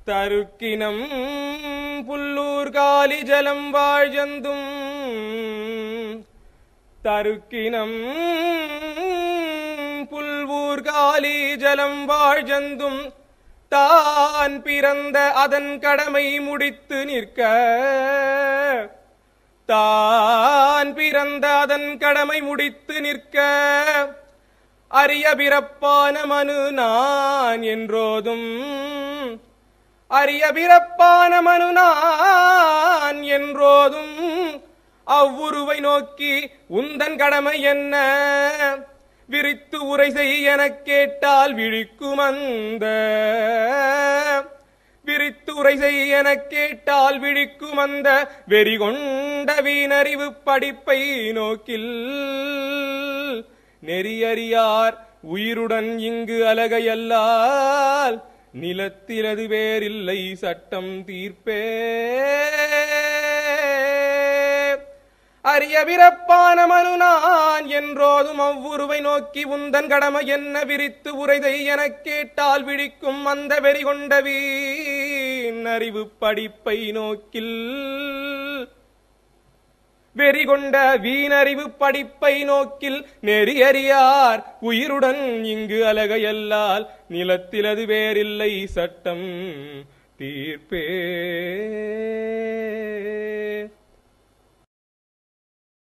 தருக்கினம் புல்லூர் காலி ஜலம் வாழ்ஜந்தும் தருக்கினம் புல்வூர் காலி ஜலம் வாழ்ஜந்தும் தான் பிறந்த அதன் கடமை முடித்து நிற்க தான் பிறந்த அதன் கடமை முடித்து நிற்க அரிய பிறப்பான மனு நான் என்றோதும் அரிய பிறப்பான மனு நான் என்றோதும் அவ்வுருவை நோக்கி உந்தன் கடமை என்ன விரித்து உரை செய் எனக் கேட்டால் விழிக்கும் அந்த விரித்து உரை செய் எனக் கேட்டால் விழிக்கும் அந்த வெறிகொண்ட வீணறிவு படிப்பை நோக்கில் நெறியறியார் உயிருடன் இங்கு அலகையல்லால் நிலத்திலது வேறில்லை சட்டம் தீர்ப்பே அரிய பிறப்பான மனு நான் என்றோதும் அவ்வுருவை நோக்கி உந்தன் கடமை என்ன விரித்து உரைதை எனக் கேட்டால் விழிக்கும் அந்த வெறிகொண்ட வீணறிவு படிப்பை நோக்கில் வெறிகொண்ட வீணறிவு படிப்பை நோக்கில் நெறியறியார் உயிருடன் இங்கு அலகையல்லால் நிலத்திலது வேறில்லை சட்டம் தீர்ப்பே